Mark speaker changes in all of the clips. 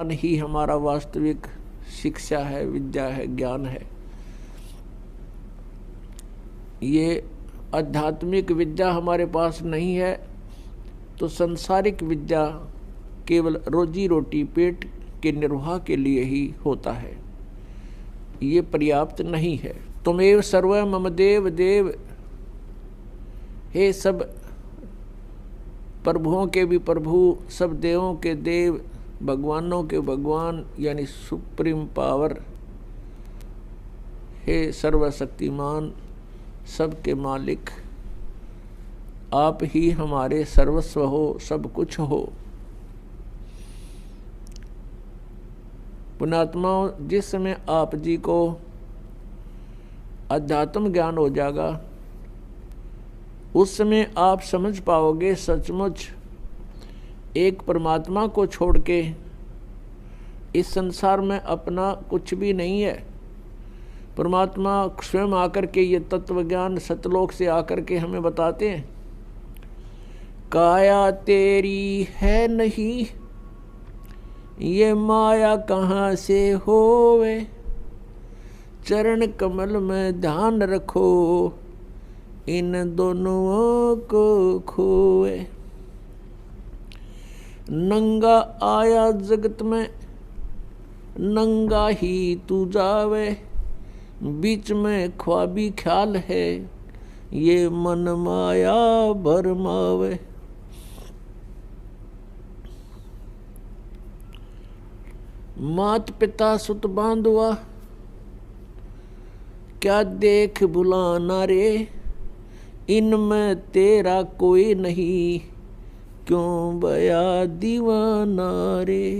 Speaker 1: ज्ञान ही हमारा वास्तविक शिक्षा है, विद्या है, ज्ञान है। ये आध्यात्मिक विद्या हमारे पास नहीं है तो सांसारिक विद्या केवल रोजी रोटी पेट के निर्वाह के लिए ही होता है, ये पर्याप्त नहीं है। तुमेव सर्व मम देव देव, हे सब प्रभुओं के भी प्रभु, सब देवों के देव, भगवानों के भगवान यानी सुप्रीम पावर, हे सर्वशक्तिमान, सबके मालिक, आप ही हमारे सर्वस्व हो, सब कुछ हो। पुण्यात्माओं, जिस समय आप जी को अध्यात्म ज्ञान हो जाएगा उस समय आप समझ पाओगे सचमुच एक परमात्मा को छोड़ के इस संसार में अपना कुछ भी नहीं है। परमात्मा स्वयं आकर के ये तत्व ज्ञान सतलोक से आकर के हमें बताते हैं, काया तेरी है नहीं, ये माया कहाँ से होवे, चरण कमल में ध्यान रखो, इन दोनों को खोए। नंगा आया जगत में, नंगा ही तू जावे, बीच में ख्वाबी ख्याल है, ये मन माया भरमावे। मात पिता सुत बांधुआ, क्या देख बुलाना रे, इनमें तेरा कोई नहीं, क्यों बया दीवाना रे।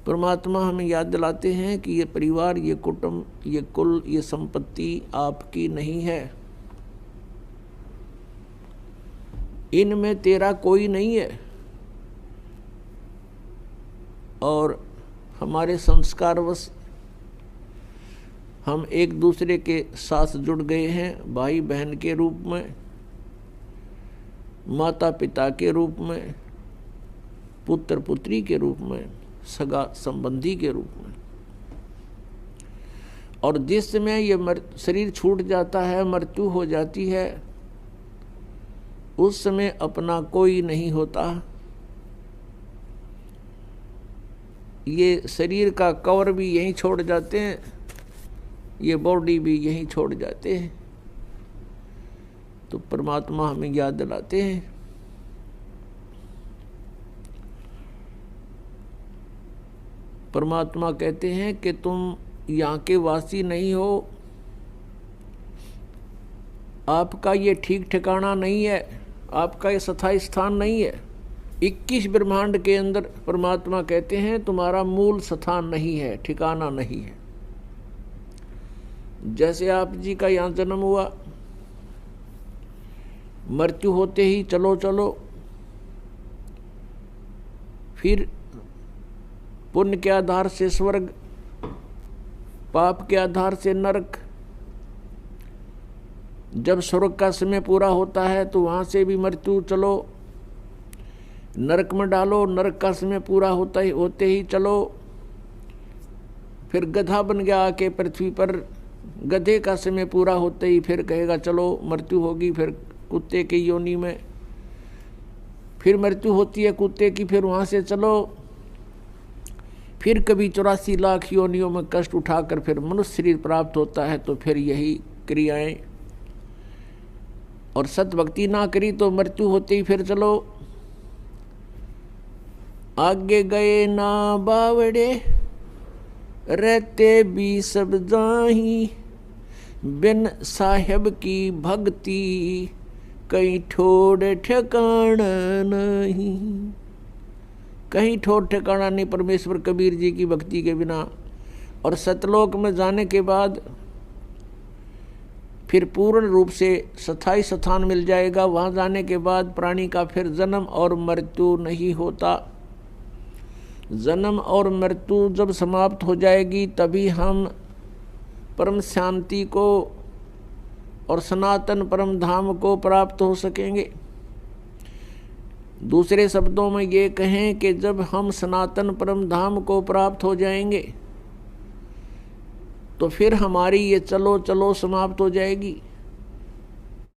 Speaker 1: परमात्मा हमें याद दिलाते हैं कि ये परिवार, ये कुटुंब, ये कुल, ये संपत्ति आपकी नहीं है, इनमें तेरा कोई नहीं है। और हमारे संस्कारवश हम एक दूसरे के साथ जुड़ गए हैं, भाई बहन के रूप में, माता पिता के रूप में, पुत्र पुत्री के रूप में, सगा संबंधी के रूप में। और जिस समय ये शरीर छूट जाता है, मृत्यु हो जाती है, उस समय अपना कोई नहीं होता। ये शरीर का कवर भी यहीं छोड़ जाते हैं, ये बॉडी भी यहीं छोड़ जाते हैं। तो परमात्मा हमें याद दिलाते हैं, परमात्मा कहते हैं कि तुम यहाँ के वासी नहीं हो, आपका ये ठीक ठिकाना नहीं है, आपका ये स्थायी स्थान नहीं है। 21 ब्रह्मांड के अंदर परमात्मा कहते हैं तुम्हारा मूल स्थान नहीं है, ठिकाना नहीं है। जैसे आप जी का यहाँ जन्म हुआ, मृत्यु होते ही चलो चलो, फिर पुण्य के आधार से स्वर्ग, पाप के आधार से नरक। जब स्वर्ग का समय पूरा होता है तो वहाँ से भी मृत्यु, चलो नरक में डालो, नरक का समय पूरा होते ही चलो, फिर गधा बन गया आके पृथ्वी पर, गधे का समय पूरा होते ही फिर कहेगा चलो मृत्यु होगी, फिर कुत्ते की योनि में, फिर मृत्यु होती है कुत्ते की, फिर वहाँ से चलो, फिर कभी 84 लाख योनियों में कष्ट उठाकर फिर मनुष्य शरीर प्राप्त होता है। तो फिर यही क्रियाएं, और सतभक्ति ना करी तो मृत्यु होते ही फिर चलो, आगे गए ना बावड़े, रहते भी सब जाही, बिन साहेब की भक्ति कहीं ठोड़ ठिकाना नहीं। कहीं ठोड़ ठिकाना नहीं परमेश्वर कबीर जी की भक्ति के बिना। और सतलोक में जाने के बाद फिर पूर्ण रूप से स्थायी स्थान मिल जाएगा। वहाँ जाने के बाद प्राणी का फिर जन्म और मृत्यु नहीं होता। जन्म और मृत्यु जब समाप्त हो जाएगी तभी हम परम शांति को और सनातन परम धाम को प्राप्त हो सकेंगे। दूसरे शब्दों में ये कहें कि जब हम सनातन परम धाम को प्राप्त हो जाएंगे तो फिर हमारी ये चलो चलो समाप्त हो जाएगी।